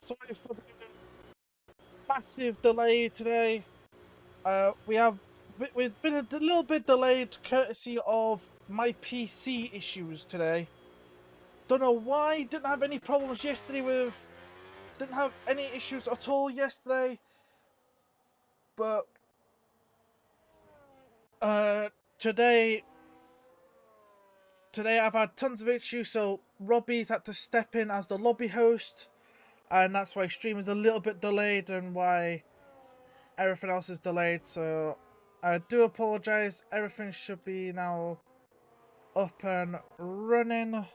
Sorry for the massive delay today. We've been a little bit delayed courtesy of my PC issues today. Don't know why. Didn't have any problems yesterday with. Didn't have any issues at all yesterday. But uh, today today I've had tons of issues. So Robbie's had to step in as the lobby host, and that's why stream is a little bit delayed and why everything else is delayed. So I do apologize. Everything should be now up and running.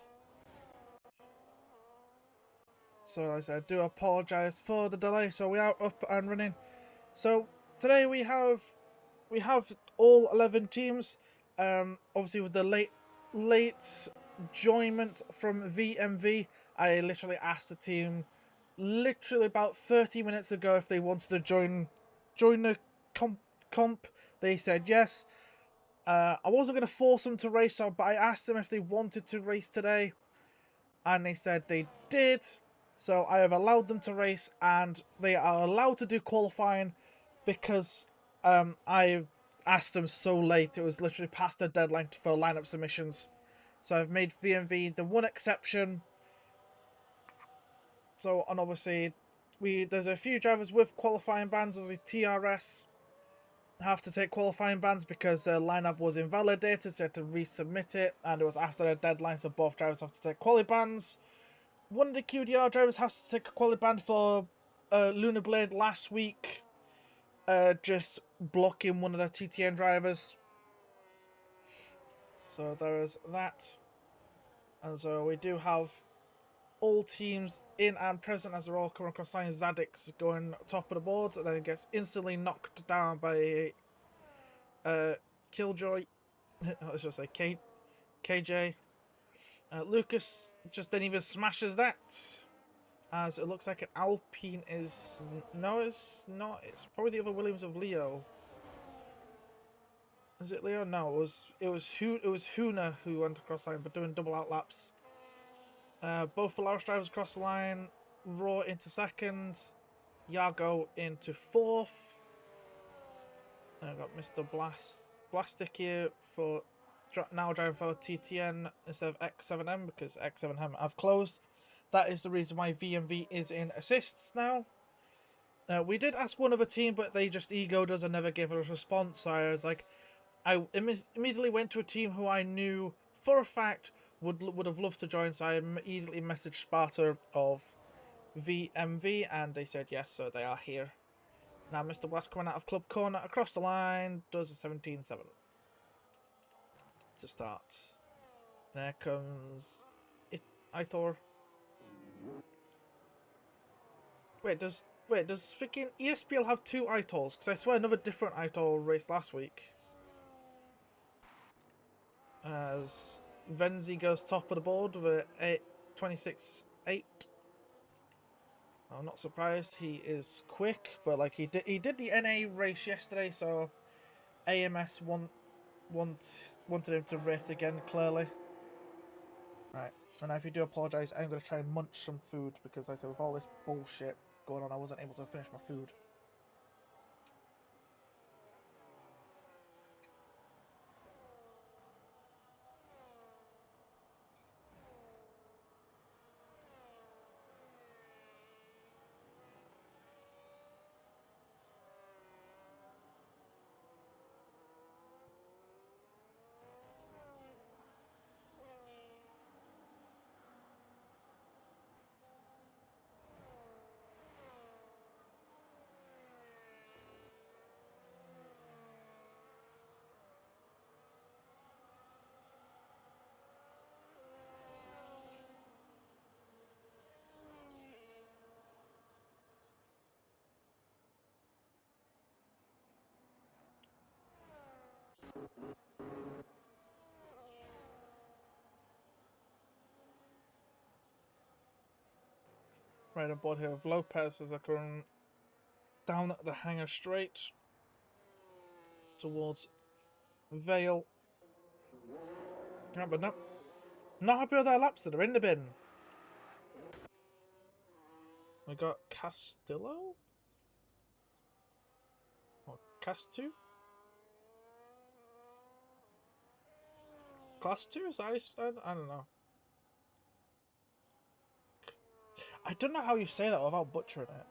So as I said, I do apologize for the delay. So we are up and running. So today we have all 11 teams. Obviously with the late joinment from VMV, I literally asked the team literally about 30 minutes ago if they wanted to join the comp. They said yes. I wasn't going to force them to race, but I asked them if they wanted to race today, and they said they did. So I have allowed them to race, and they are allowed to do qualifying because I asked them so late. It was literally past the deadline for lineup submissions. So I've made VMV the one exception. So, and obviously, there's a few drivers with qualifying bans. Obviously, TRS have to take qualifying bans because their lineup was invalidated, so they had to resubmit it, and it was after their deadline, so both drivers have to take quali bans. One of the QDR drivers has to take a quali ban for Lunar Blade last week, just blocking one of the TTN drivers. So there is that. And so we do have all teams in and present as they're all coming across sign. Zadix going top of the board, and then it gets instantly knocked down by Killjoy. Let's just say KJ. Lucas just then even smashes that, as it looks like an Alpine is... No, it's not. It's probably the other Williams of Leo. Is it Leo? No, it was Huna who went across the line, but doing double out laps. Both Valaris drivers across the line. Raw into second. Yago into fourth. I've got Mr. Blastic here for now driving for TTN instead of X7M because X7M have closed. That is the reason why VMV is in assists now. We did ask one other team, but they just egoed us and never gave us a response. So I was like, I immediately went to a team who I knew for a fact would have loved to join. So I immediately messaged Sparta of VMV, and they said yes, so they are here. Now Mr. Blast coming out of club corner across the line does a 17-7 to start. There comes Itor. Wait, does freaking ESPL have two Itors? Because I swear another different Itor raced last week. As Venzi goes top of the board with a 26-8. I'm not surprised. He is quick, but like he did the NA race yesterday, so AMS wanted him to race again, clearly. Right, and if you do apologise, I'm going to try and munch some food because I said with all this bullshit going on, I wasn't able to finish my food. Right on board here with Lopez as they're going down the hangar straight towards Vale. Yeah, but no, not happy with their laps that are in the bin. I got Castillo? Or Castu? Class 2? Is that I don't know. I don't know how you say that without butchering it.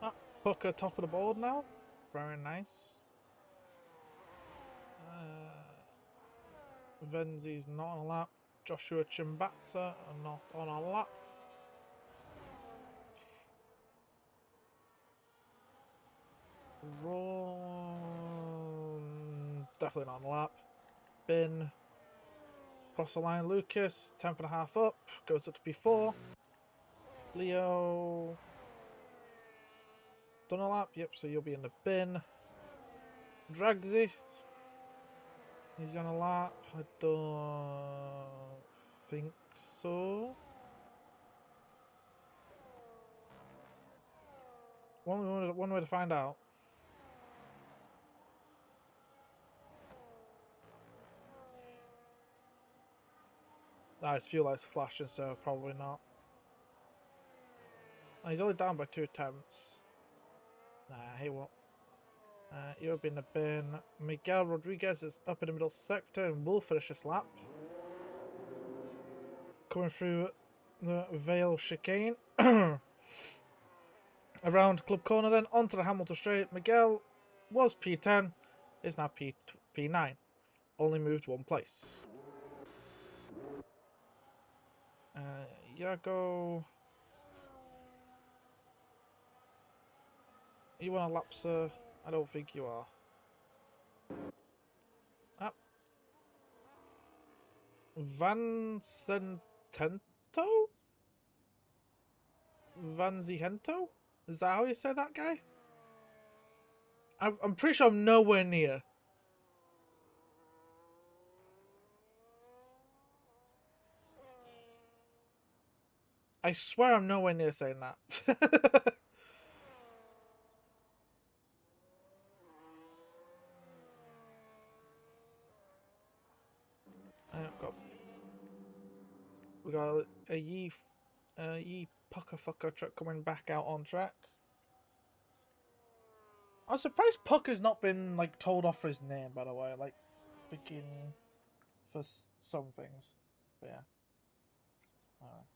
Ah, Booker top of the board now. Very nice. Venzi's not on a lap. Joshua Chimbata not on a lap. Ron definitely not on a lap. Bin across the line. Lucas 10.5 up, goes up to P4. Leo done a lap. Yep, so you'll be in the bin. Dragsy Is he on a lap? I don't think so. One way to find out. Ah, his fuel lights flashing, so probably not. Oh, he's only down by 2 attempts. Nah, he won't. You'll be in the bin. Miguel Rodriguez is up in the middle sector and will finish this lap. Coming through the Vale chicane. Around Club Corner then, onto the Hamilton Straight. Miguel was P10, is now P9. Only moved 1 place. Iago. You want a lap, sir? I don't think you are. Ah. Van Zentento? Van Zihento? Is that how you say that guy? I'm pretty sure I'm nowhere near. I swear I'm nowhere near saying that. We got a Yee Pucker Fucker truck coming back out on track. I'm surprised Pucker's not been like told off for his name, by the way. Like, thinking for some things, but yeah. Alright.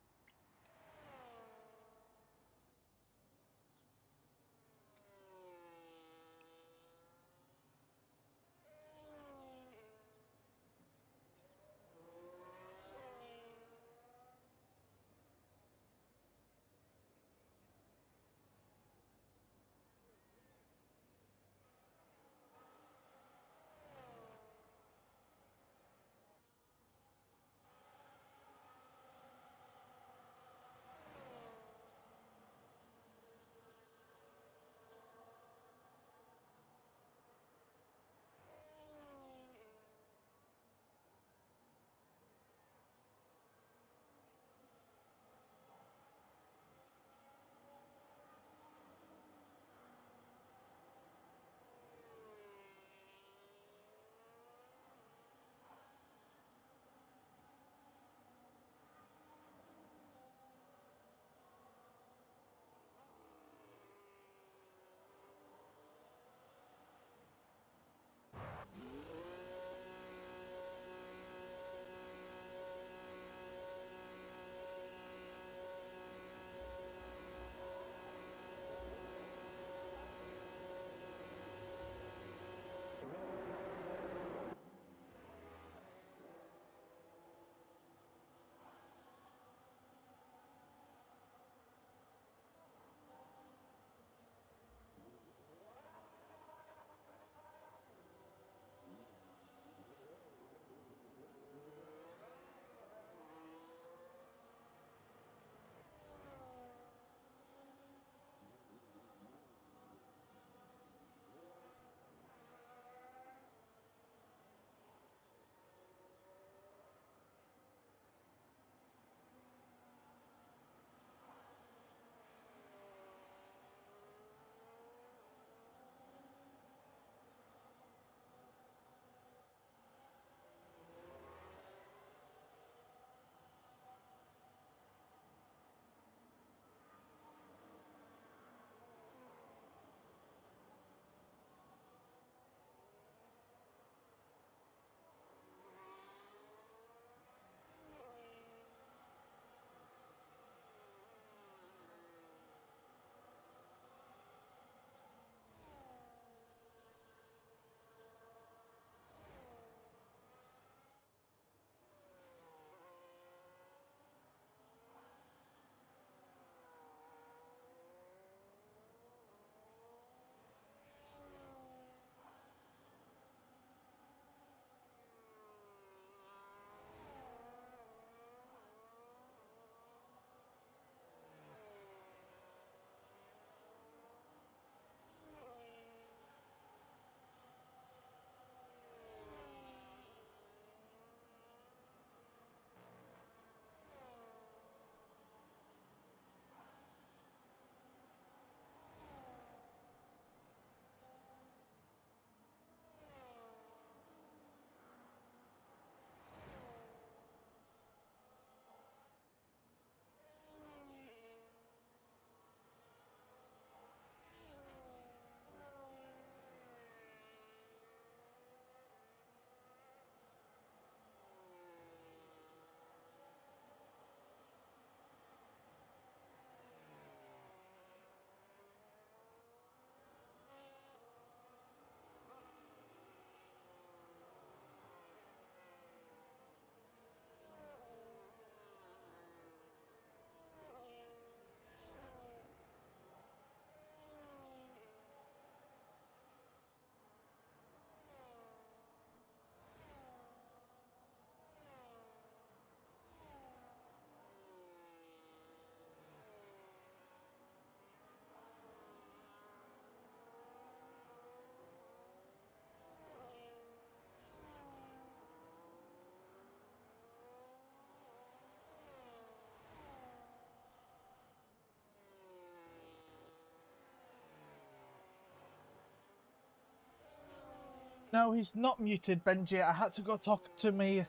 No, he's not muted, Benji. I had to go talk to me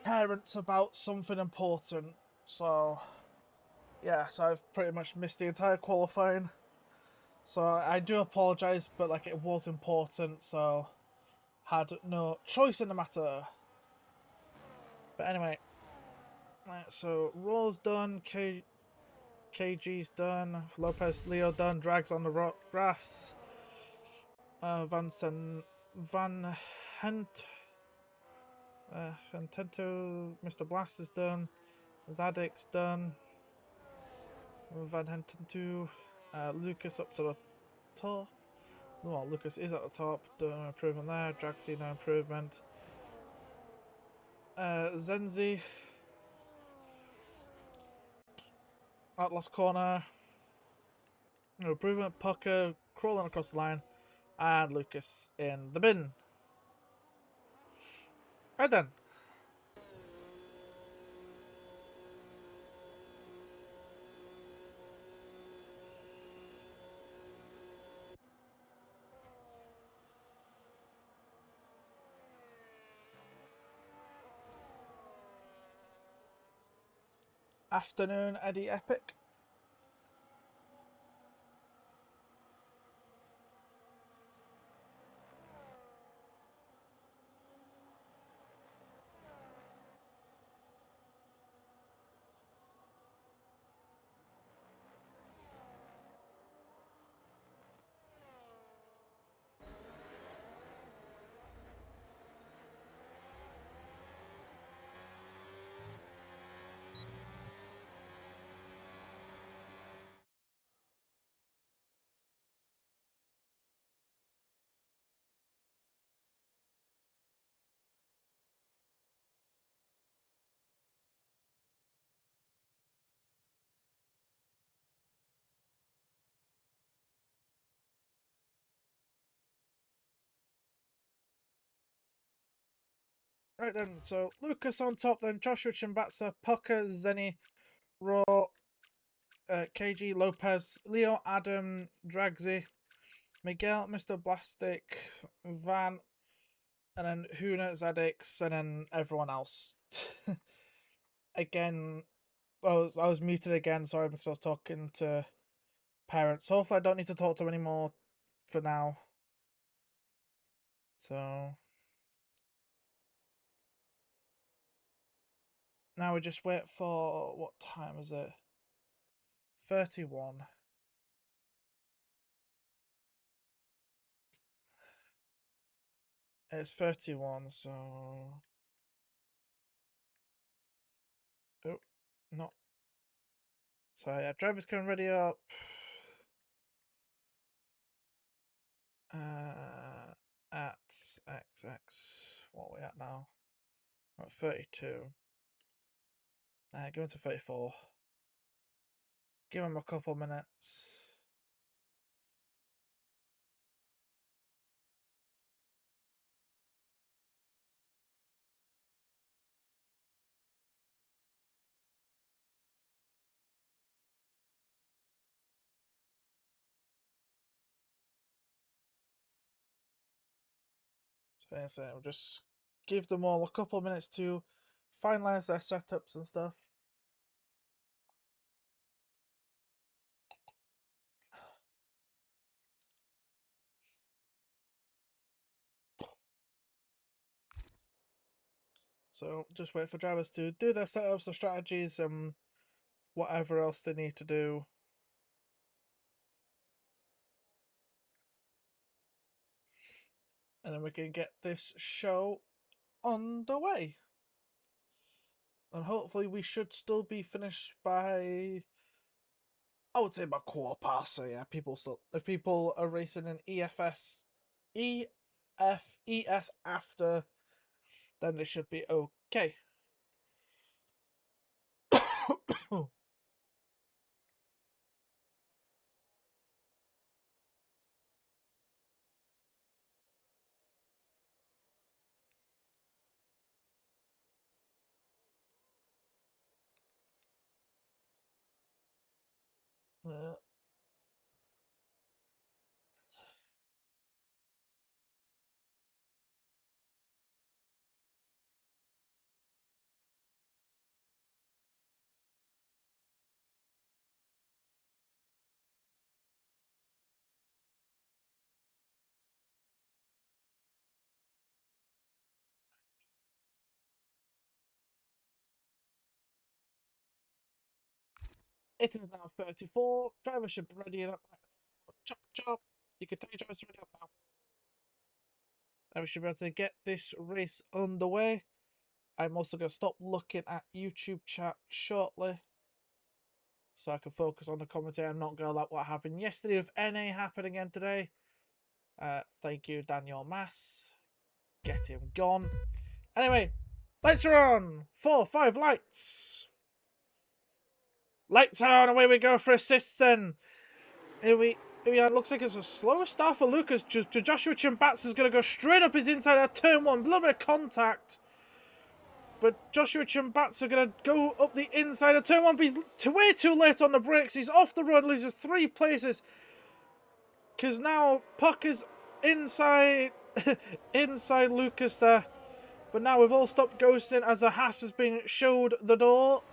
parents about something important. So, yeah, so I've pretty much missed the entire qualifying. So I do apologise, but like it was important, so had no choice in the matter. But anyway, so Raw's done, KG's done, Lopez Leo done, Drags on the graphs, Van Hent, Fantento, Mr. Blast is done, Zadik's done, Van Hentento, Lucas up to the top. Well, Lucas is at the top, doing improvement there, Dragsy no improvement. Zenzi, Atlas Corner, no improvement, Pucker crawling across the line, and Lucas in the bin. Right then. Afternoon, Eddie Epic. Right then, so Lucas on top, then Joshua Chimbatsa, Pucker, Zenny, Raw, KG, Lopez, Leo, Adam, Dragsy, Miguel, Mr. Blastic, Van, and then Huna, Zadix, and then everyone else. Again, I was muted again, sorry, because I was talking to parents. Hopefully I don't need to talk to them anymore for now. So now we just wait for, what time is it? 31. It's 31, so... Oh, not... So yeah, drivers can ready up. At XX. What are we at now? We're at 32. Give it to 34. Give him a couple minutes. So we'll just give them all a couple minutes to finalize their setups and stuff. So just wait for drivers to do their setups, their strategies, and whatever else they need to do. And then we can get this show on the way. And hopefully we should still be finished by, I would say, about quarter past. So yeah, if people are racing in ES after, then it should be okay. It is now 34. Driver should be ready up. Chop, chop. You can take your drivers ready up now. And we should be able to get this race underway. I'm also going to stop looking at YouTube chat shortly, so I can focus on the commentary and not go like what happened yesterday with NA happen again today. Thank you, Daniel Mass. Get him gone. Anyway, lights are on. 4, 5 lights. Lights on. Away we go for assists. And it looks like it's a slower start for Lucas. Joshua Chimbatz is going to go straight up his inside at turn 1. A little bit of contact. But Joshua Chimbatz are going to go up the inside of turn 1. But he's way too late on the brakes. He's off the road. Loses 3 places. Because now Puck is inside inside Lucas there. But now we've all stopped ghosting as the Haas has been showed the door.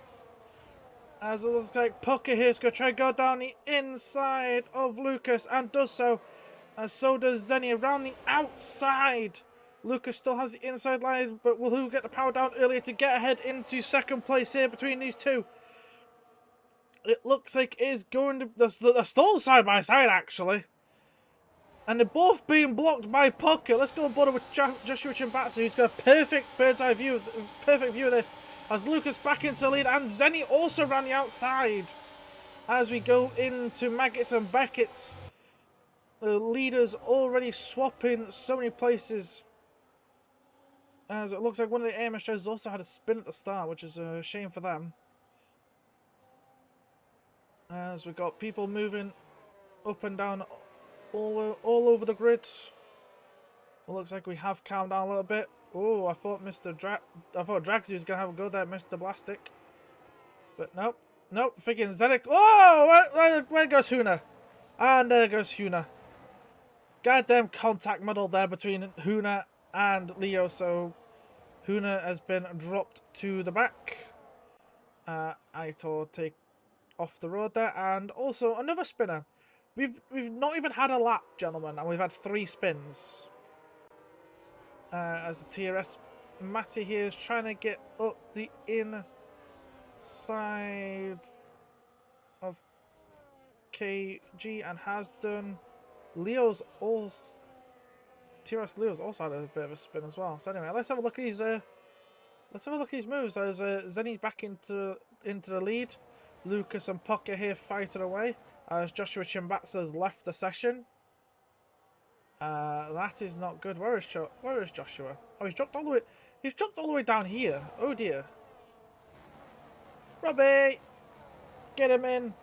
As it looks like Pucker here is going to try to go down the inside of Lucas and does so. And so does Zenny around the outside. Lucas still has the inside line, but will who get the power down earlier to get ahead into second place here between these two? It looks like it is going to... They're still side by side actually. And they're both being blocked by Pucker. Let's go on board with Joshua Chimbatsu, who's got a perfect bird's eye view, perfect view of this. As Lucas back into the lead, and Zenny also around the outside. As we go into Maggots and Beckett's, the leaders already swapping so many places. As it looks like one of the AMS drivers also had a spin at the start, which is a shame for them. As we've got people moving up and down all over the grid. It looks like we have calmed down a little bit. Oh, I thought Dragsy was gonna have a go there, Mr. Blastic. But nope. Nope, freaking Zedek. Oh, where goes Huna? And there goes Huna. Goddamn contact medal there between Huna and Leo, so Huna has been dropped to the back. Aitor take off the road there, and also another spinner. We've not even had a lap, gentlemen, and we've had 3 spins. As the TRS Matty here is trying to get up the inside of KG and has done. TRS Leo's also had a bit of a spin as well. So anyway, let's have a look at these. Let's have a look at these moves. There's Zenny back into the lead. Lucas and Puck are here fighting away as Joshua Chimbatz has left the session. That is not good. Where is Joshua? Oh, he's dropped all the way. He's dropped all the way down here. Oh dear. Robbie, get him in.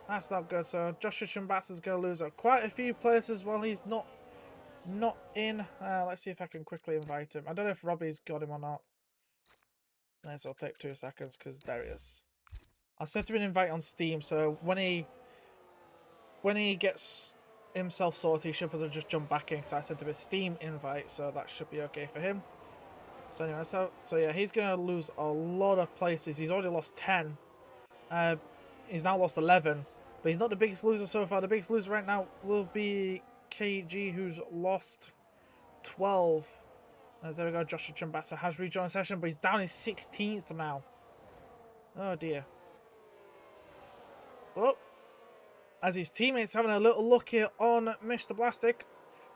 That's not good. So Joshua Chimbatz is going to lose quite a few places while he's not in. Let's see if I can quickly invite him. I don't know if Robbie's got him or not. This will take 2 seconds because there he is. I sent him an invite on Steam, so when he gets himself sorted, he should be able to just jump back in because I sent him a Steam invite, so that should be okay for him. So anyway, so yeah, he's going to lose a lot of places. He's already lost 10. He's now lost 11, but he's not the biggest loser so far. The biggest loser right now will be KG, who's lost 12. As there we go, Joshua Chimbatz has rejoined the session, but he's down in 16th now. Oh dear. Oh, as his teammates having a little look here on Mr. Blastic,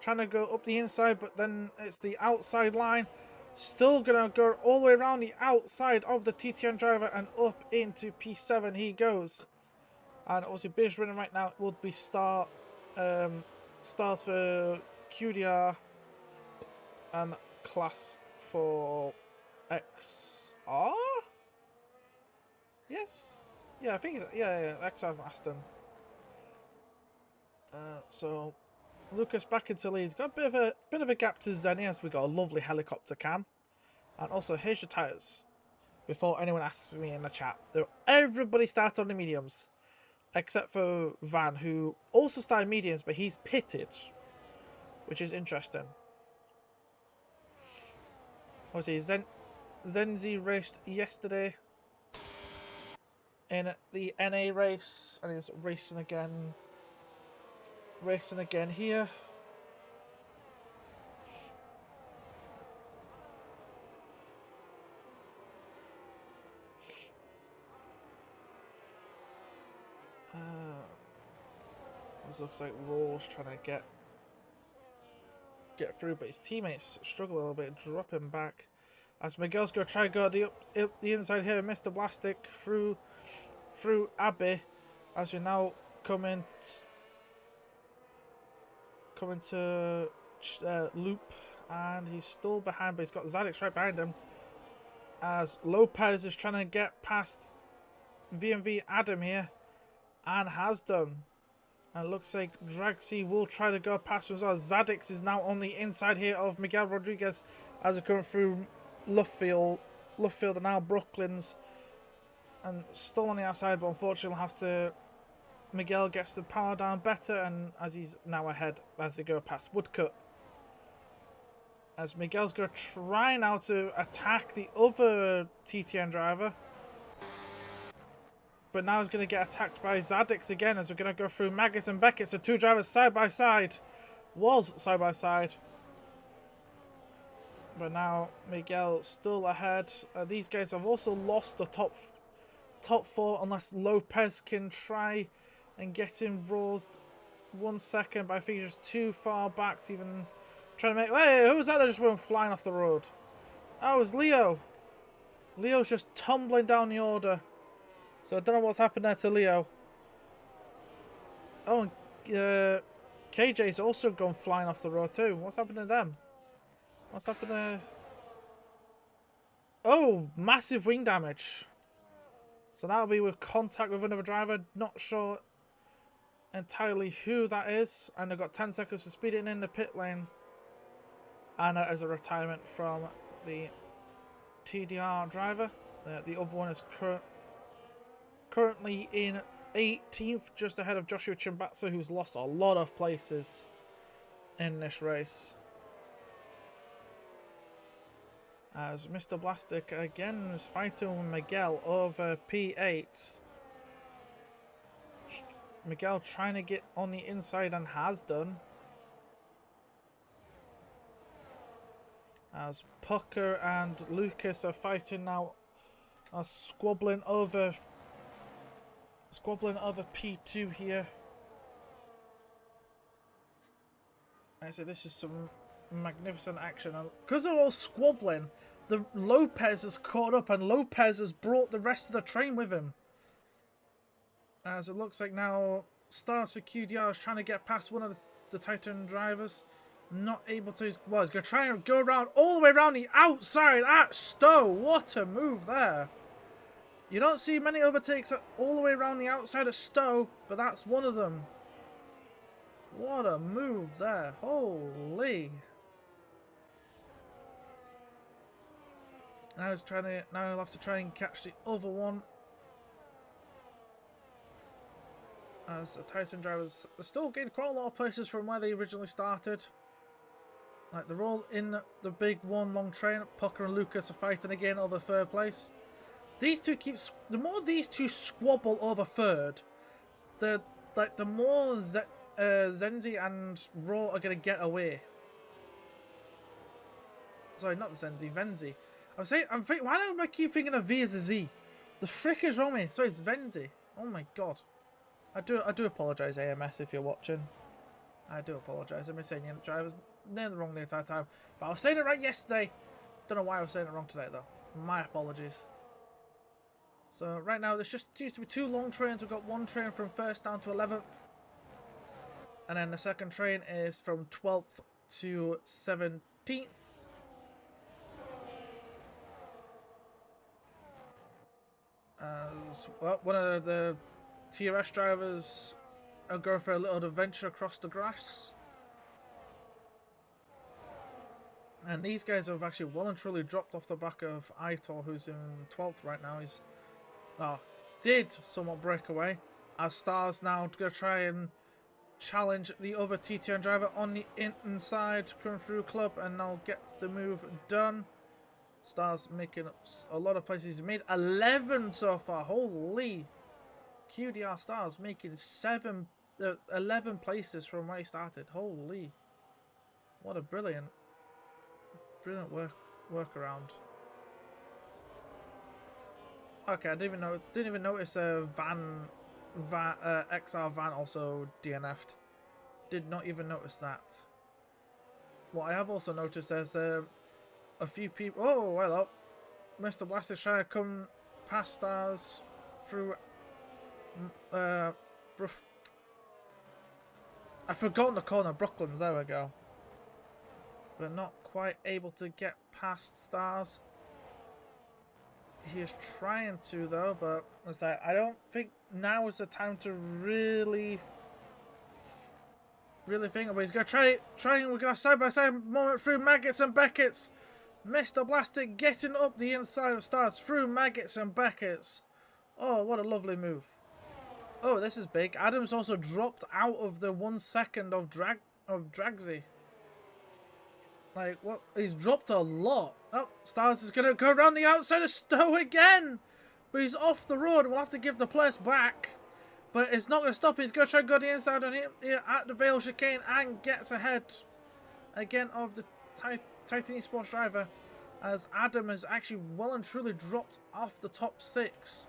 trying to go up the inside, but then it's the outside line. Still going to go all the way around the outside of the TTN driver and up into P7 he goes. And obviously biggest winner right now would be stars for QDR and class for XR? Yes? Yeah, I think it's, yeah, XR's Aston. So Lucas back into lead. He's got a bit of a gap to Zenny as we got a lovely helicopter cam. And also here's your tyres. Before anyone asks me in the chat, everybody started on the mediums, except for Van, who also started mediums, but he's pitted, which is interesting. Obviously, Zenzi raced yesterday in the NA race, and he's racing again here. As looks like Raw's trying to get through, but his teammates struggle a little bit, drop him back. As Miguel's going to try and go the inside here, Mr. Blastic through Abbey. As we now come into Loop, and he's still behind, but he's got Zadix right behind him. As Lopez is trying to get past VMV Adam here, and has done. And it looks like Dragsy will try to go past him as well. Zadix is now on the inside here of Miguel Rodriguez as they're coming through Luffield and now Brooklands. And still on the outside, but unfortunately we'll have to... Miguel gets the power down better, and as he's now ahead as they go past Woodcut. As Miguel's going to try now to attack the other TTN driver. But now he's going to get attacked by Zadix again as we're going to go through Maggis and Beckett. So two drivers side by side. Was side by side. But now Miguel still ahead. These guys have also lost the top four unless Lopez can try and get him roused 1 second. But I think he's just too far back to even try to make... Hey, who was that just went flying off the road? Oh, it was Leo. Leo's just tumbling down the order. So I don't know what's happened there to Leo. Oh, and KJ's also gone flying off the road too. What's happened to them? What's happened there? Oh, massive wing damage. So that'll be with contact with another driver. Not sure entirely who that is. And they've got 10 seconds to speed it in the pit lane. And as a retirement from the TDR driver. The other one is currently in 18th, just ahead of Joshua Chimbatsa, who's lost a lot of places in this race. As Mr. Blastic again is fighting with Miguel over P8. Miguel trying to get on the inside and has done. As Pucker and Lucas are fighting now, are squabbling over P2 here. I say this is some magnificent action. Because they're all squabbling, the Lopez has caught up and Lopez has brought the rest of the train with him. As it looks like now Stars for QDR is trying to get past one of the Titan drivers. Not able to. Well, he's going to try and go around all the way around the outside at Stowe. What a move there. You don't see many overtakes all the way around the outside of Stowe, but that's one of them. What a move there. Holy. Now he'll have to try and catch the other one. As the Titan drivers are still getting quite a lot of places from where they originally started. Like they're all in the big one long train. Pucker and Lucas are fighting again over third place. These two the more these two squabble over third, the more Zenzi and Raw are gonna get away. Sorry, not Zenzi, Venzi. Why do I keep thinking of V as a Z? The frick is wrong with me. Sorry, it's Venzi. Oh my god. I do apologise, AMS, if you're watching. I do apologise. I've been saying the drivers nearly wrong the entire time. But I was saying it right yesterday. Don't know why I was saying it wrong today though. My apologies. So right now there just seems to be two long trains. We've got one train from 1st down to 11th. And then the second train is from 12th to 17th. As well, one of the TRS drivers are going for a little adventure across the grass. And these guys have actually well and truly dropped off the back of Aitor, who's in 12th right now. He's did somewhat break away. As Stars now going to try and challenge the other TTN driver on the inside, coming through club, and now get the move done. Stars making up a lot of places. He's made 11 so far. Holy. QDR Stars making 11 places from where he started. Holy. What a brilliant workaround. Okay, I didn't even notice a XR van also DNF'd. did not even notice that. What I have also noticed, there's a few people... Oh, hello. Mr. Blastic trying to come past us through... I've forgotten the corner. Brooklands, there we go. We're not quite able to get past Stars. He is trying to, though, but it's like, I don't think now is the time to really think about it. He's going to try and we're going to side-by-side moment through Maggots and Beckett's. Mr. Blastic getting up the inside of Stars through Maggots and Beckett's. Oh, what a lovely move. Oh, this is big. Adams also dropped out of the 1 second of Dragsy. Like, what? He's dropped a lot. Oh, Stars is going to go around the outside of Stowe again. But he's off the road. We'll have to give the place back. But it's not going to stop. He's going to try and go to the inside on here at the Vale chicane and gets ahead again of the Titan Esports driver. As Adam has actually well and truly dropped off the top 6.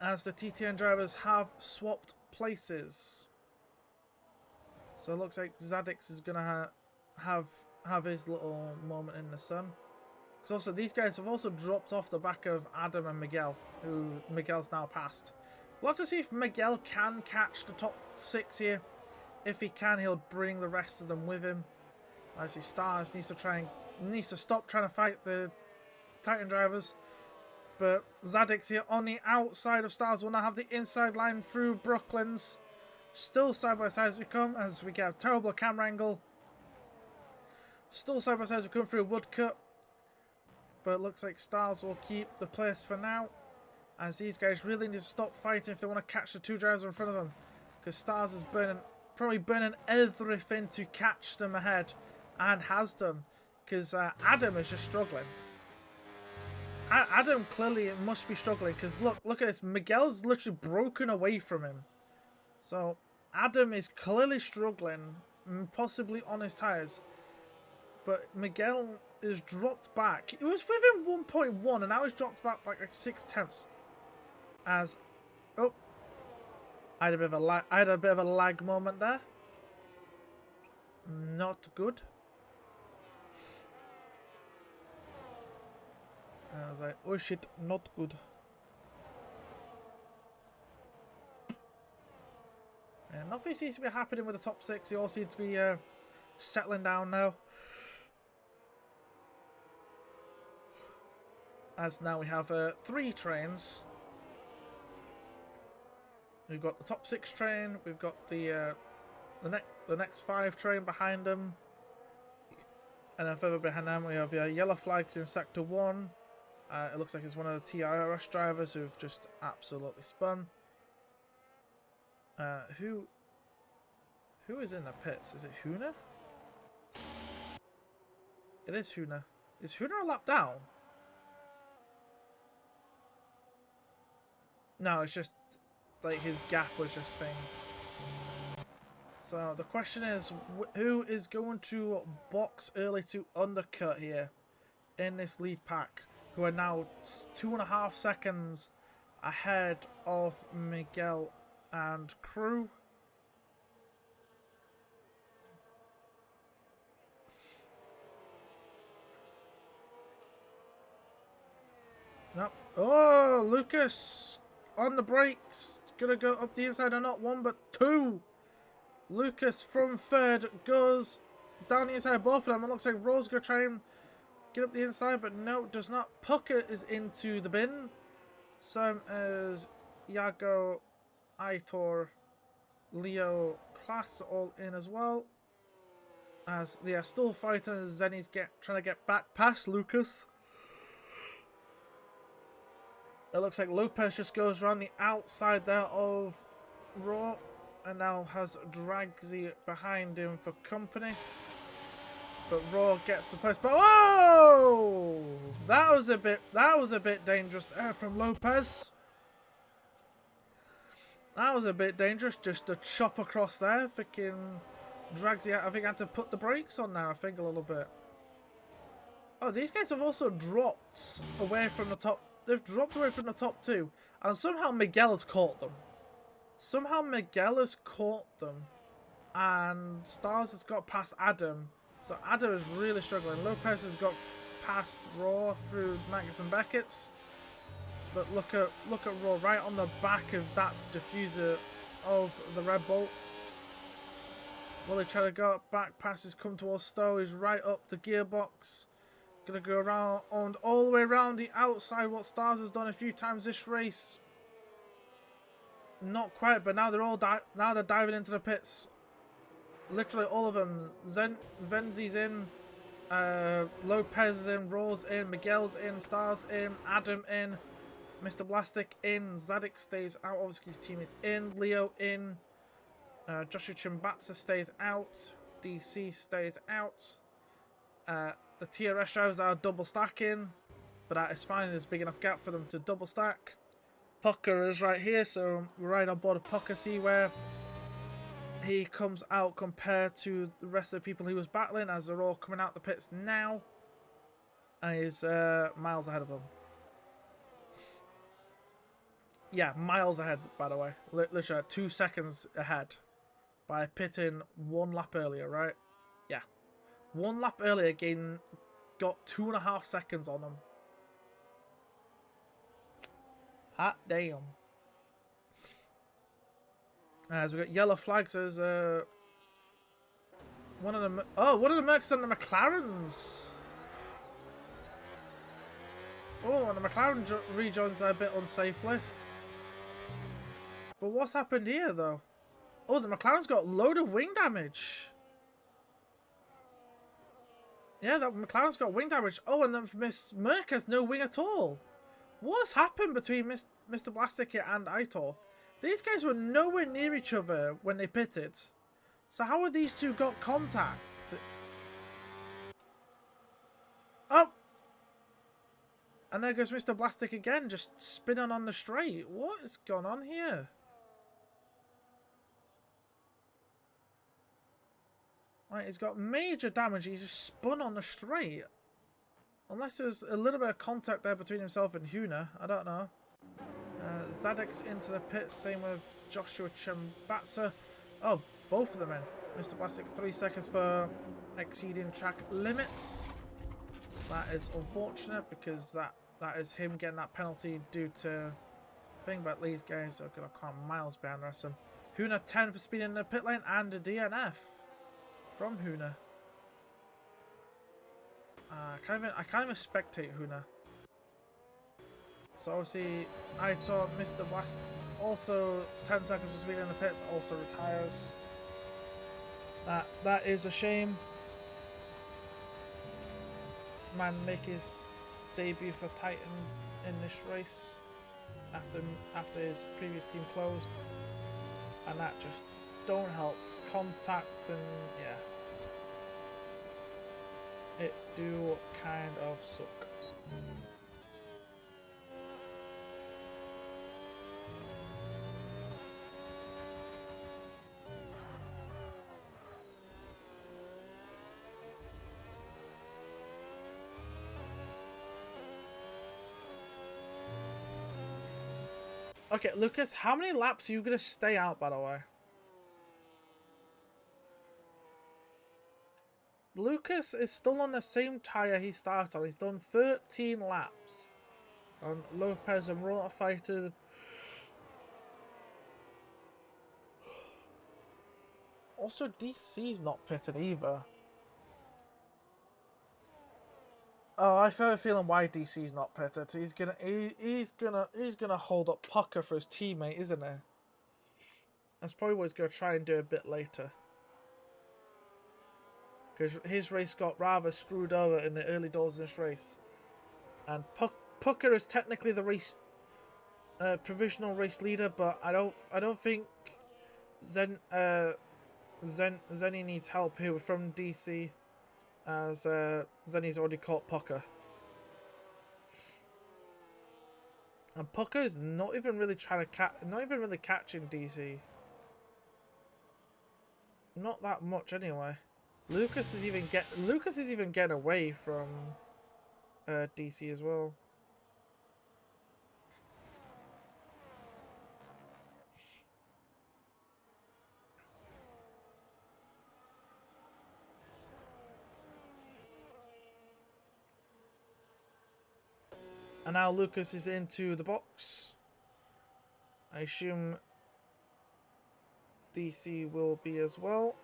As the TTN drivers have swapped places. So it looks like Zadix is going to have his little moment in the sun. Because also these guys have also dropped off the back of Adam and Miguel, who Miguel's now passed. We'll have to see if Miguel can catch the top 6 here. If he can, he'll bring the rest of them with him. As he Stars needs to stop trying to fight the Titan drivers. But Zadix here on the outside of Stars will now have the inside line through Brooklands. Still side by side as we come, as we get a terrible camera angle. Still side by side as we come through Woodcut. But it looks like Stars will keep the place for now. As these guys really need to stop fighting if they want to catch the 2 drivers in front of them. Because Stars is probably burning everything to catch them ahead. And has done. Because Adam is just struggling. Adam clearly must be struggling. Because look at this. Miguel's literally broken away from him. So Adam is clearly struggling. Possibly on his tyres. But Miguel is dropped back. It was within 1.1 and now he's dropped back by like 6/10. As oh, I had a bit of a lag moment there. Not good. I was like, oh shit, not good. And nothing seems to be happening with the top 6. They all seem to be settling down now. As now we have 3 trains. We've got the top 6 train. We've got the next 5 train behind them. And then further behind them we have yellow flags in sector 1. It looks like it's one of the TRS drivers who've just absolutely spun. Who is in the pits? Is it Huna? It is Huna. Is Huna a lap down? No, it's just like his gap was just thing. So the question is, who is going to box early to undercut here in this lead pack? Who are now 2.5 seconds ahead of Miguel and crew. Nope. Oh, Lucas on the brakes. Gonna go up the inside and not 1 but 2. Lucas from 3rd goes down the inside of both of them. It looks like Rose gonna try and get up the inside, but no, does not. Pucker is into the bin. Same as Iago, Aitor, Leo, Class all in as well. As they are still fighting, Zenny's trying to get back past Lucas. It looks like Lopez just goes around the outside there of Raw and now has Dragsy behind him for company. But Raw gets the place. But whoa! That was a bit dangerous there from Lopez. That was a bit dangerous, just a chop across there. Freaking Dragsy out. I think I had to put the brakes on there, I think, a little bit. Oh, these guys have also dropped away from the top. They've dropped away from the top 2. And somehow Miguel has caught them. Somehow Miguel has caught them, and Stars has got past Adam. So Adam is really struggling. Lopez has got past Raw through Magnus and Beckett's. But look at Raw right on the back of that diffuser of the Red Bolt. Will he try to go back past his come towards Stowe? He's right up the gearbox. Gonna go around all the way around the outside, what Stars has done a few times this race. Not quite, but now they're all now they're diving into the pits. Literally all of them. Venzi's in, Lopez is in, Raw's in, Miguel's in, Stars in, Adam in, Mr. Blastic in, Zadik stays out, obviously his team is in, Leo in, Joshua Chimbatsa stays out, DC stays out, the TRS drivers are double stacking, but that is fine, there's a big enough gap for them to double stack. Pucker is right here, so we're right on board of Pucker, see where he comes out compared to the rest of the people he was battling, as they're all coming out the pits now, and he's miles ahead of them. Yeah, miles ahead, by the way. Literally 2 seconds ahead by pitting 1 lap earlier, right? Yeah. 1 lap earlier, got 2.5 seconds on them. Hot damn. As we got yellow flags as one of the Mercs and the McLarens. Oh, and the McLaren rejoins a bit unsafely. But what's happened here, though? Oh, the McLaren's got a load of wing damage. Yeah, that McLaren's got wing damage. Oh, and then Miss Merc has no wing at all. What's happened between Mr. Blastic and Aitor? These guys were nowhere near each other when they pitted. So how have these two got contact? Oh! And there goes Mr. Blastic again, just spinning on the straight. What is going on here? Right, he's got major damage. He just spun on the straight. Unless there's a little bit of contact there between himself and Huna. I don't know. Zadek's into the pit. Same with Joshua Chimbatsa. Oh, both of them in. Mr. Blastic 3 seconds for exceeding track limits. That is unfortunate because that is him getting that penalty due to thing. But these guys are going to come miles behind the rest of them. Huna 10 for speeding in the pit lane and a DNF from Huna. I can't even spectate Huna. So obviously, Aitor, Mr. Blast, also 10 seconds for speeding in the pits, also retires. That is a shame. Man make his debut for Titan in this race after his previous team closed, and that just don't help. Contact and yeah, it do kind of suck. Okay, Lucas, how many laps are you going to stay out, by the way? Lucas is still on the same tyre he started on. He's done 13 laps. And Lopez and Rota fighted. Also, DC's not pitted either. Oh, I have a feeling why DC's not pitted. He's gonna hold up Pucker for his teammate, isn't he? That's probably what he's gonna try and do a bit later. Because his race got rather screwed over in the early doors of this race. And Pucker is technically the race provisional race leader, but I don't think Zenny needs help here from DC, as Zenny's already caught Pucker. And Pucker is not even really catching DC. Not that much anyway. Lucas is even getting away from DC as well. And now Lucas is into the box. I assume DC will be as well.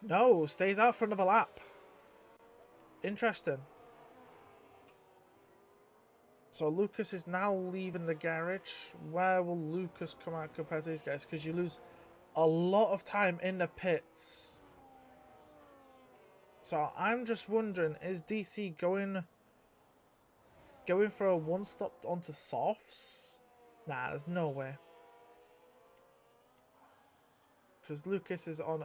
No, stays out for another lap. Interesting. So Lucas is now leaving the garage. Where will Lucas come out compared to these guys? Because you lose a lot of time in the pits. So I'm just wondering, is DC going for a one-stop onto softs? Nah, there's no way. Because Lucas is on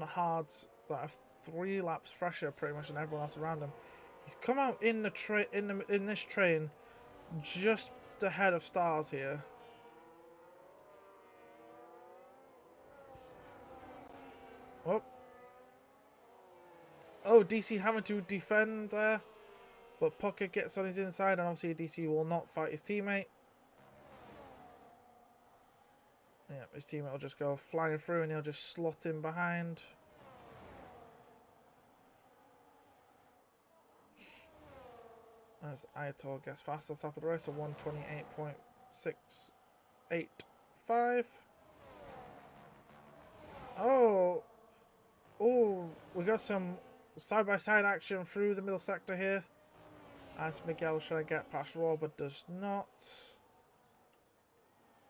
hards that are 3 laps fresher pretty much than everyone else around him. He's come out in the in this train just ahead of Stars here. Oh, DC having to defend there, but Pucker gets on his inside, and obviously DC will not fight his teammate. Yeah, his teammate will just go flying through, and he'll just slot in behind. As Ayator gets fast at the top of the race, a 128.685. Oh, we got some side-by-side action through the middle sector here. As Miguel trying to get past Raw, but does not.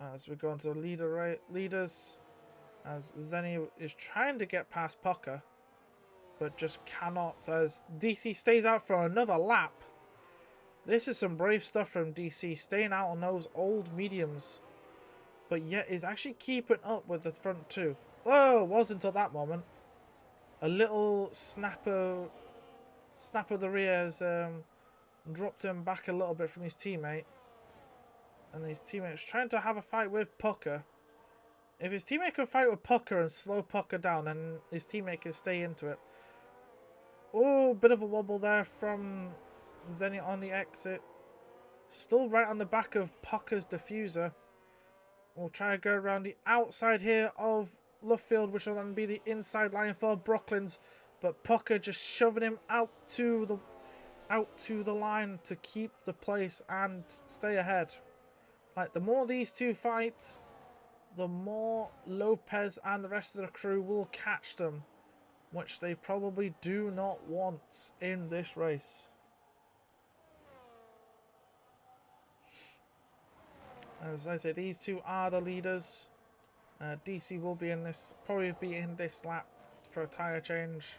As we go into the leaders, as Zenny is trying to get past Pucker, but just cannot, as DC stays out for another lap. This is some brave stuff from DC, staying out on those old mediums, but yet is actually keeping up with the front two. Oh, it was until that moment. A little snap of the rear has dropped him back a little bit from his teammate. And his teammate's trying to have a fight with Pucker. If his teammate can fight with Pucker and slow Pucker down, then his teammate can stay into it. Oh, bit of a wobble there from Zenny on the exit. Still right on the back of Pucker's diffuser. We'll try to go around the outside here of Luffield, which will then be the inside line for Brooklyn's. But Pucker just shoving him out to the line to keep the place and stay ahead. Like, the more these two fight, the more Lopez and the rest of the crew will catch them, which they probably do not want in this race. As I said, these two are the leaders. DC will be in this, probably be in this lap for a tyre change.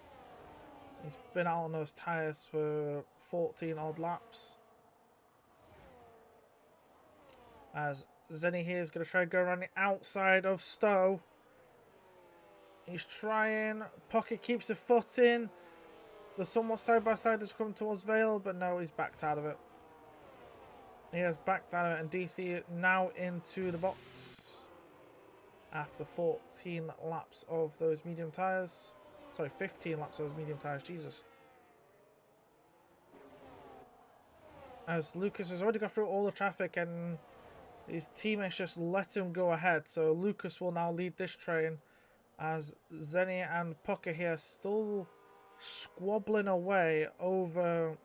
He's been out on those tyres for 14 odd laps. As Zenny here is going to try to go around the outside of Stowe. He's trying. Pocket keeps the foot in. The somewhat side by side is coming towards Vale, but no, he's backed out of it. He has backed out of it, and DC now into the box after 14 laps of those medium tyres. Sorry, 15 laps of those medium tyres, Jesus. As Lucas has already got through all the traffic and his teammates just let him go ahead. So Lucas will now lead this train as Zenny and Pucker here still squabbling away over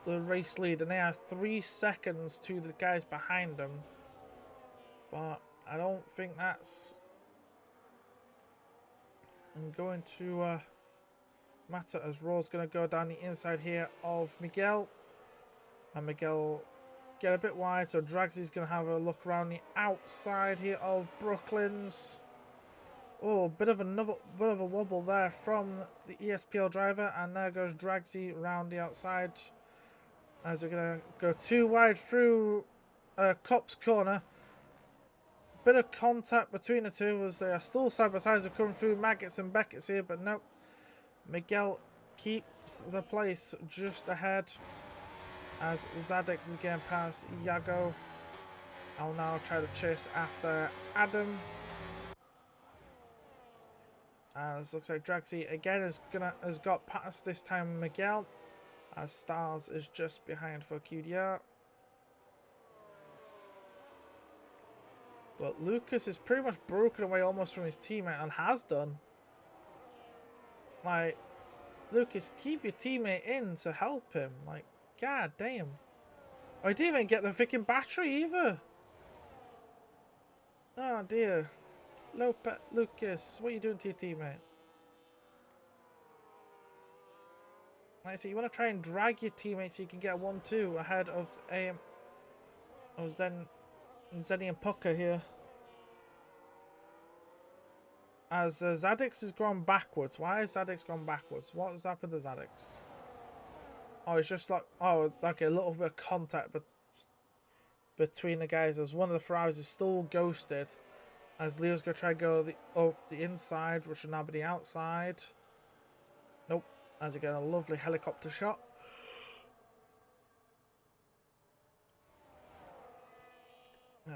the race lead. And they are 3 seconds to the guys behind them. But I don't think that's going to matter, as Raw's going to go down the inside here of Miguel. And Miguel get a bit wide, so Dragsy's going to have a look around the outside here of Brooklyn's. Oh, bit of a wobble there from the ESPL driver, and there goes Dragsy around the outside. As we're going to go too wide through Cop's corner. Bit of contact between the two as they are still side by side. We're coming through Maggots and Beckett's here, but nope. Miguel keeps the place just ahead as Zadex is getting past Iago. I'll now try to chase after Adam. As looks like Dragsy again has got past this time Miguel, as Stars is just behind for QDR. But Lucas is pretty much broken away almost from his teammate, and has done. Like, Lucas, keep your teammate in to help him. Like, god damn. Oh, I didn't even get the freaking battery either. Oh dear. Lucas, what are you doing to your teammate? Like, so you want to try and drag your teammate so you can get 1-2 ahead of Zenny and Pucker here. As Zadix has gone backwards. Why has Zadix gone backwards? What has happened to Zadix? Oh, it's just like, oh, like a little bit of contact between the guys as one of the Ferraris is still ghosted. As Leo's going to try to go the inside, which will now be the outside. Nope. As again, a lovely helicopter shot.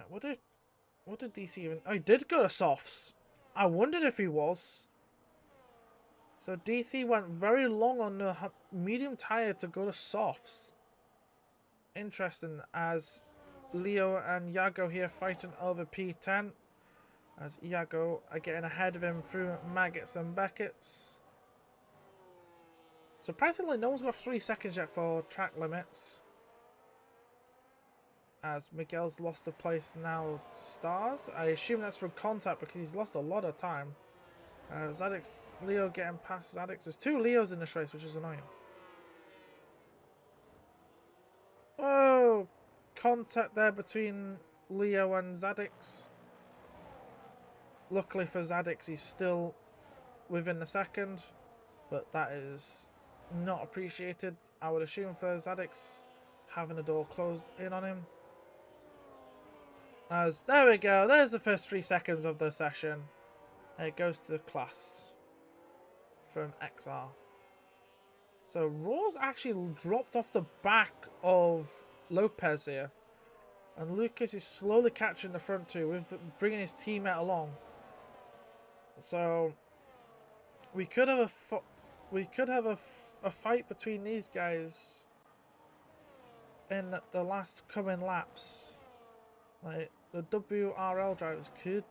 What did DC even... Oh, he did go to softs. I wondered if he was. So DC went very long on the medium tire to go to softs. Interesting, as Leo and Iago here fighting over P10. As Iago are getting ahead of him through Maggots and Beckett's. Surprisingly, no one's got 3 seconds yet for track limits. As Miguel's lost a place now to Stars. I assume that's from contact because he's lost a lot of time. Zadix, Leo getting past Zadix. There's 2 Leos in this race, which is annoying. Whoa! Contact there between Leo and Zadix. Luckily for Zadix, he's still within the second. But that is not appreciated, I would assume, for Zadix having the door closed in on him. As there we go, there's the first 3 seconds of the session. It goes to class from XR. So Raw's actually dropped off the back of Lopez here, and Lucas is slowly catching the front 2 with bringing his teammate along. So we could have a fight between these guys in the last coming laps. Like, the WRL drivers could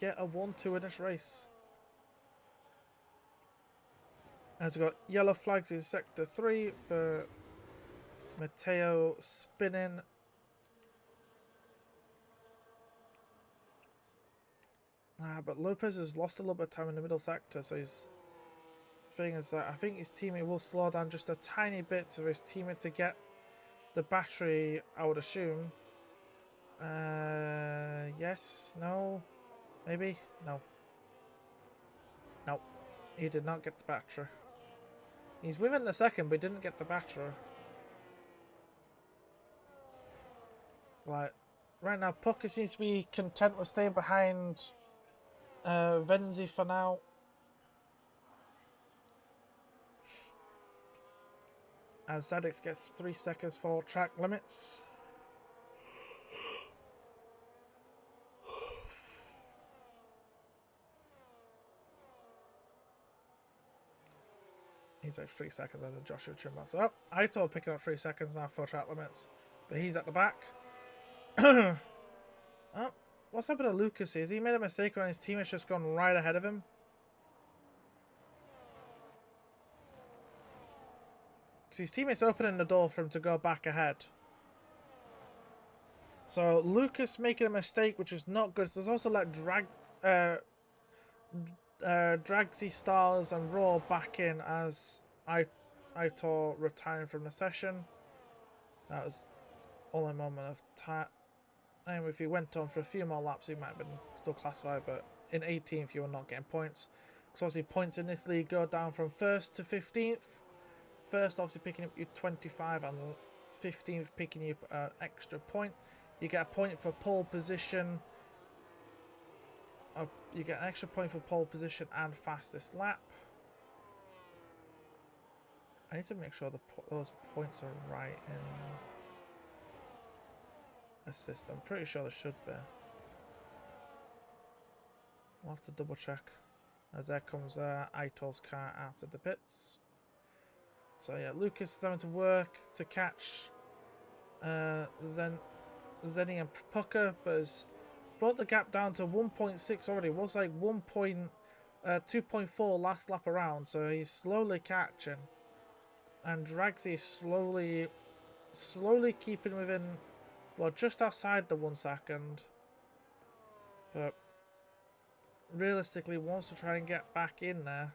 get a 1-2 in this race. As we've got yellow flags in sector 3 for Matteo spinning. But Lopez has lost a little bit of time in the middle sector, so his thing is that I think his teammate will slow down just a tiny bit for his teammate to get the battery, I would assume. Yes, no, maybe, no. Nope, he did not get the battery. He's within the second, but he didn't get the battery. Right now, Pucker seems to be content with staying behind Venzi for now. As Zadix gets 3 seconds for track limits. He's like 3 seconds under Joshua Trimble. So, Aito picking up 3 seconds now for track limits. But he's at the back. Oh, what's happened to Lucas? Has he made a mistake when his teammate's just gone right ahead of him? Because his teammate's opening the door for him to go back ahead. So Lucas making a mistake, which is not good. So there's also like Dragsy Stars and Raw back in as Aitor retiring from the session. That was all a moment of time. And if he went on for a few more laps, he might have been still classified, but in 18th, you were not getting points. Because obviously, points in this league go down from 1st to 15th. First, obviously, picking up your 25, and 15th, picking you up an extra point. You get a point for pole position. You get an extra point for pole position and fastest lap. I need to make sure those points are right in assist. I'm pretty sure they should be. I'll have to double check. As there comes Aitor's car out of the pits. So yeah, Lucas is having to work to catch Zenny and Pucker, but has brought the gap down to 1.6 already. It was like 1.0 2.4 last lap around, so he's slowly catching. And Dragsy slowly keeping within, well, just outside the 1 second. But realistically wants to try and get back in there.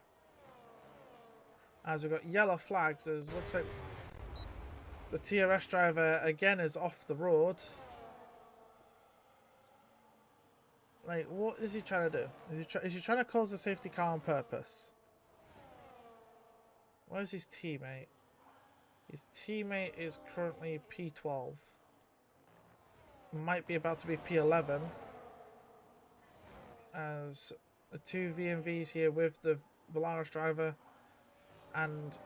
As we've got yellow flags, as looks like the TRS driver again is off the road. Like, what is he trying to do? Is he trying to cause a safety car on purpose? Where's his teammate? His teammate is currently P12. Might be about to be P11. As the two VMVs here with the Valaris driver and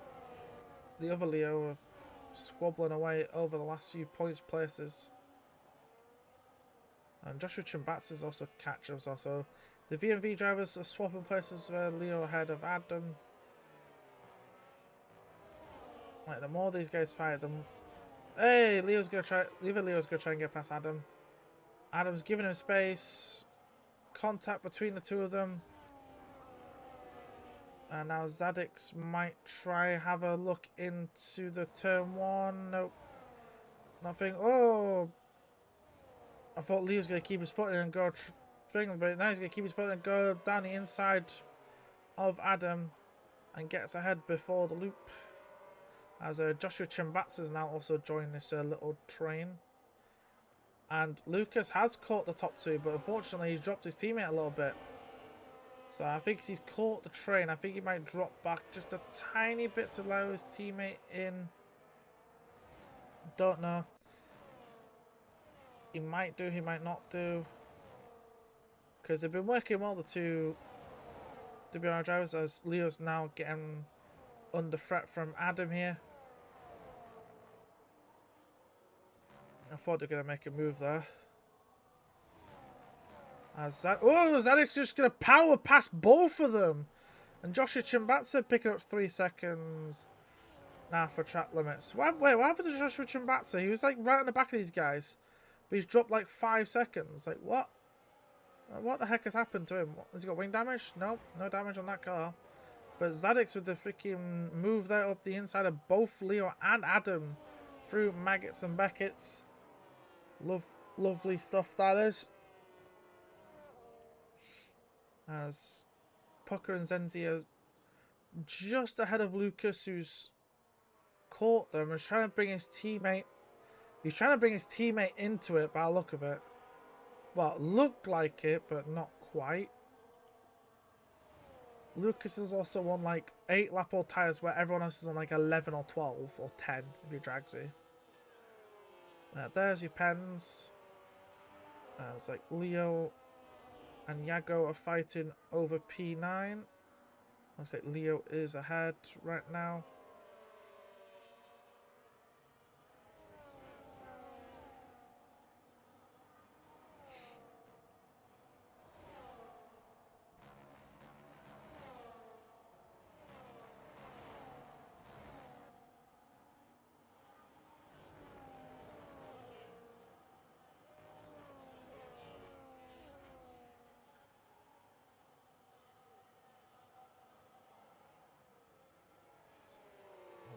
the other Leo are squabbling away over the last few points places. And Joshua Chimbatz is also catching us also. The VMV drivers are swapping places with Leo ahead of Adam. Like, the more these guys fight, them. Hey, Leo's gonna try and get past Adam. Adam's giving him space. Contact between the two of them. And now Zadix might try have a look into the turn 1. Nope. Nothing. Oh! I thought Leo's going to keep his foot in and go thing, but now he's going to keep his foot in and go down the inside of Adam and gets ahead before the loop. As Joshua Chimbatz has now also joined this little train. And Lucas has caught the top two, but unfortunately he's dropped his teammate a little bit. So I think he's caught the train. I think he might drop back just a tiny bit to allow his teammate in. Don't know. He might do, he might not do. Because they've been working well, the two WR drivers, as Leo's now getting under threat from Adam here. I thought they were going to make a move there. Zadik's just going to power past both of them. And Joshua Chimbatsa picking up 3 seconds now for track limits. Wait, what happened to Joshua Chimbatsa? He was like right on the back of these guys. But he's dropped like 5 seconds. Like, what? What the heck has happened to him? Has he got wing damage? Nope, no damage on that car. But Zadix with the freaking move there up the inside of both Leo and Adam through Maggots and Beckett's. Lovely stuff that is. As Pucker and Zenzi are just ahead of Lucas, who's caught them and is trying to bring his teammate. He's trying to bring his teammate into it by the look of it. Well, it looked like it, but not quite. Lucas has also won like 8 lap old tyres where everyone else is on like 11 or 12 or 10 if you're Dragsy. There's your pens. It's like Leo and Yago are fighting over P9. Looks like Leo is ahead right now.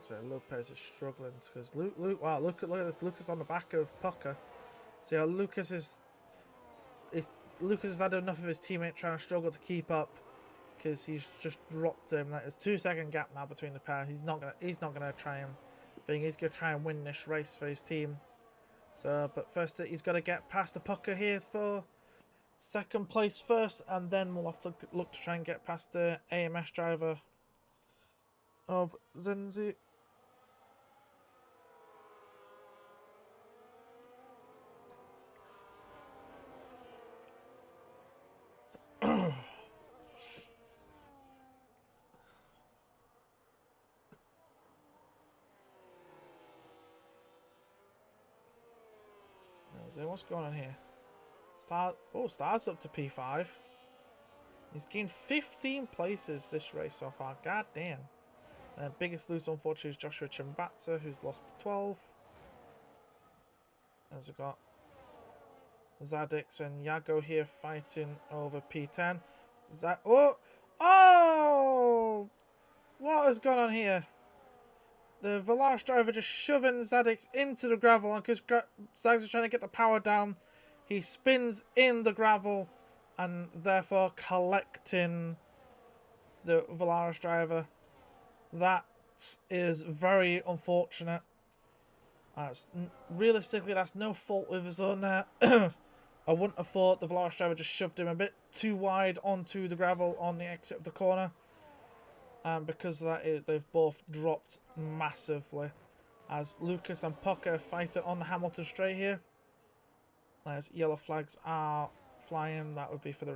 So Lopez is struggling because wow, look at this. Lucas on the back of Pucker. See how Lucas has had enough of his teammate trying to struggle to keep up because he's just dropped him. Like, there's 2 second gap now between the pair. He's not gonna try and think he's gonna try and win this race for his team. So, but first he's got to get past the Pucker here for second place first, and then we'll have to look to try and get past the AMS driver of Zenzi. What's going on here? Star's up to P5. He's gained 15 places this race so far. God damn. Biggest loser, unfortunately, is Joshua Chimbatsa, who's lost to 12. As we've got Zadix and Yago here fighting over P10. Oh! What has gone on here? The Valaris driver just shoving Zadix into the gravel, and because Zadix is trying to get the power down, he spins in the gravel and therefore collecting the Valaris driver. That is very unfortunate. Realistically, that's no fault of his own there. I wouldn't have thought the Valaris driver just shoved him a bit too wide onto the gravel on the exit of the corner. Because of that, they've both dropped massively. As Lucas and Pucker fight it on the Hamilton straight here. As yellow flags are flying, that would be for the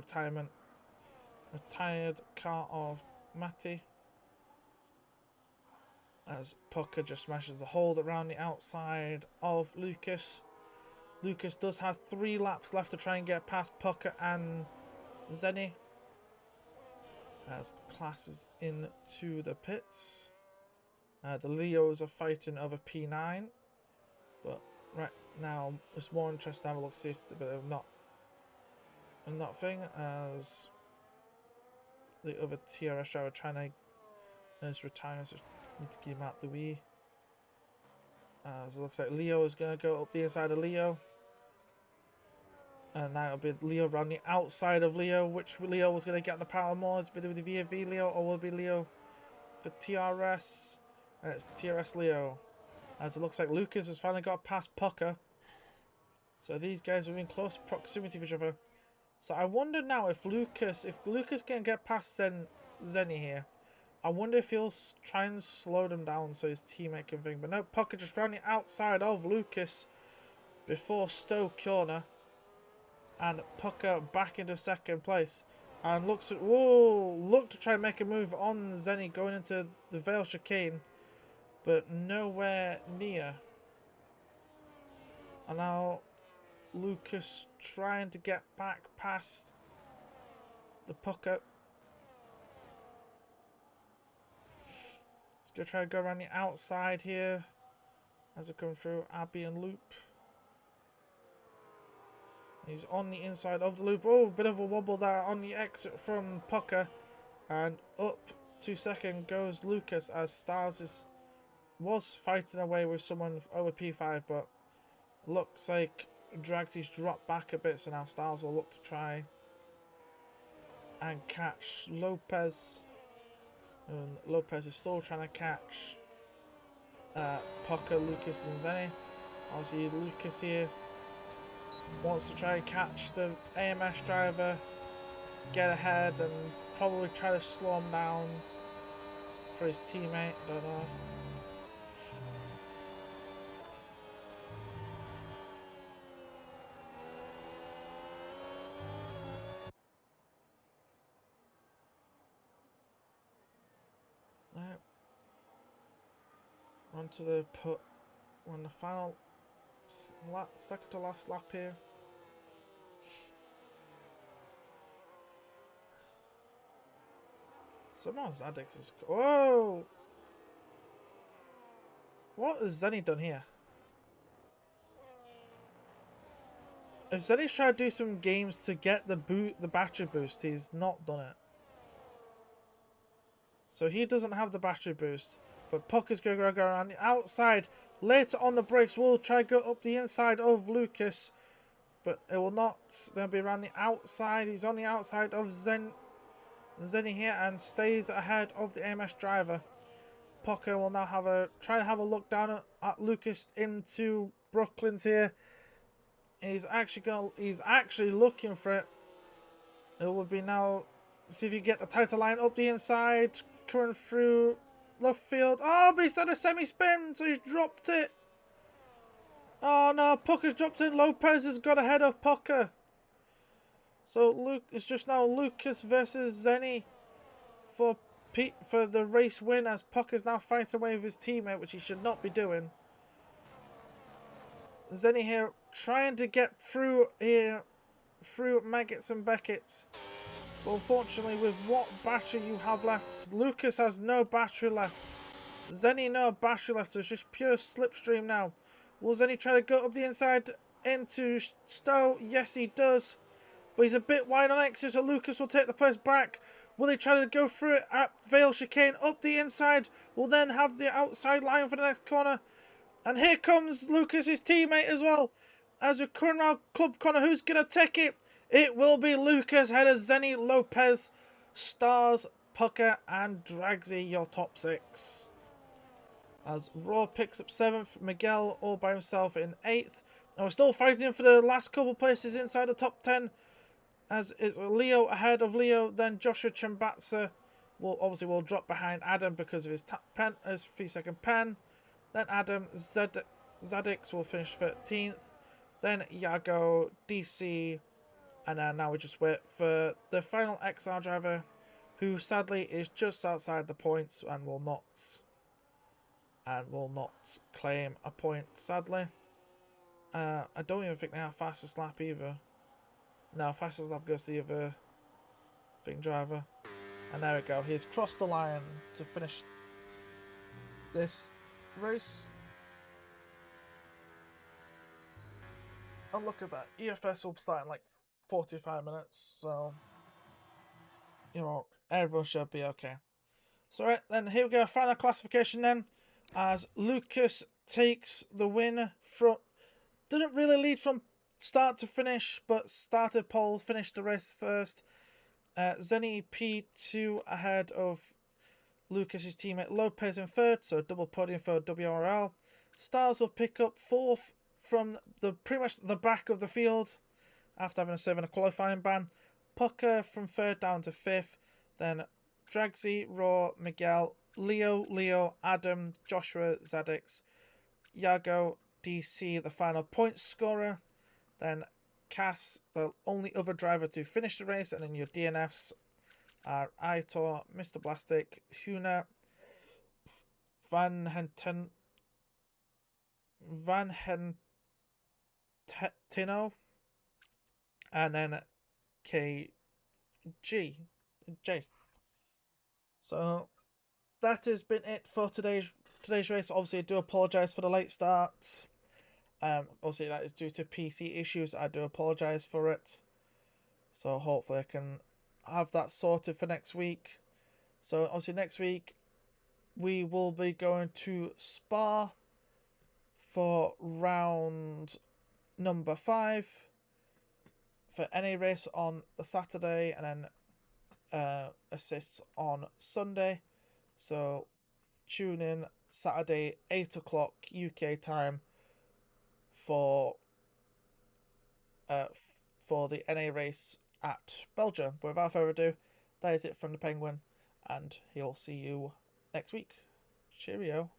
retired car of Matty. As Pucker just smashes the hold around the outside of Lucas. Lucas does have 3 laps left to try and get past Pucker and Zenny. As classes into the pits. The Leos are fighting over P9. But right now, it's more interesting to have a look, see if they're not thing, as the other TRS driver trying to retire, so need to keep him out the way. As it looks like Leo is going to go up the inside of Leo. And now it'll be Leo around the outside of Leo. Which Leo was going to get on the power more? Is it the VFV Leo or will it be Leo for TRS? And it's the TRS Leo. As it looks like Lucas has finally got past Pucker. So these guys are in close proximity of each other. So I wonder now if Lucas can get past Zenny here. I wonder if he'll try and slow them down so his teammate can think. But no, Pucker just ran the outside of Lucas before Stowe corner. And Pucker back into 2nd place. And look to try and make a move on Zenny going into the Vale chicane. But nowhere near. And now Lucas trying to get back past the Pucker. He's going to try to go around the outside here as they come through Abbey and Loop. He's on the inside of the loop. Oh, bit of a wobble there on the exit from Pucker. And up to 2nd goes Lucas as Stars was fighting away with someone over P5, but looks like Dragsy's dropped back a bit, so now Stars will look to try and catch Lopez. And Lopez is still trying to catch Pucker, Lucas and Zenny. Obviously Lucas here wants to try and catch the AMS driver, get ahead and probably try to slow him down for his teammate, don't know. On to the on the final second to last lap here. Someone's Addicts is. Whoa! What has Zenny done here? If Zenny's tried to do some games to get the battery boost, he's not done it. So he doesn't have the battery boost. But Pucker's going to go around the outside. Later on the brakes, will try to go up the inside of Lucas. But it will not. They'll be around the outside. He's on the outside of Zenny here and stays ahead of the AMS driver. Pucker will now try to have a look down at Lucas into Brooklyn's here. He's actually looking for it. It will be now. See if you get the tighter line up the inside, coming through left field. Oh, but he's done a semi-spin, so he's dropped it. Oh no, Pucker's dropped in. Lopez has got ahead of Pucker. So it's just now Lucas versus Zenny for the race win, as Pucker's now fighting away with his teammate, which he should not be doing. Zenny here trying to get through here, through Maggots and Beckett's. But unfortunately, with what battery you have left, Lucas has no battery left. Zenny no battery left, so it's just pure slipstream now. Will Zenny try to go up the inside into Stowe? Yes, he does. But he's a bit wide on exit, so Lucas will take the place back. Will they try to go through it at Vale Chicane up the inside? Will then have the outside line for the next corner. And here comes Lucas's teammate as well. As we're coming around Club Corner, who's going to take it? It will be Lucas ahead of Zenny, Lopez, Stars, Pucker, and Dragsy, your top 6. As Raw picks up 7th, Miguel all by himself in 8th. And we're still fighting for the last couple places inside the top 10. As it's Leo ahead of Leo, then Joshua Chambatsa will drop behind Adam because of his 3-second pen. Then Adam Zadix will finish 13th. Then Yago, DC, and now we just wait for the final XR driver, who sadly is just outside the points and will not claim a point. Sadly, I don't even think they have fastest lap either. No, fastest lap goes to the other thing driver. And there we go. He's crossed the line to finish this race. And look at that. EFS will start in like 45 minutes. So, you know, everyone should be okay. So, right, then here we go. Final classification then. As Lucas takes the win from... Didn't really lead from start to finish, but started pole, finished the race first. Zenny P2 ahead of Lucas's teammate Lopez in 3rd, so double podium for WRL. Stars will pick up 4th from pretty much the back of the field after having a 7 qualifying ban. Pucker from 3rd down to 5th. Then Dragsy, Raw, Miguel, Leo, Adam, Joshua, Zadix, Yago, DC, the final points scorer. Then Cass, the only other driver to finish the race. And then your DNFs are Aitor, Mr. Plastic, Huna, Van Hentino, and then J. So that has been it for today's race. Obviously, I do apologise for the late start. Obviously, that is due to PC issues. I do apologise for it. So hopefully I can have that sorted for next week. So obviously next week we will be going to Spa for round number 5 for any race on the Saturday, and then assists on Sunday. So tune in Saturday 8 o'clock UK time for the NA race at Belgium. But without further ado, that is it from the Penguin, and he'll see you next week. Cheerio.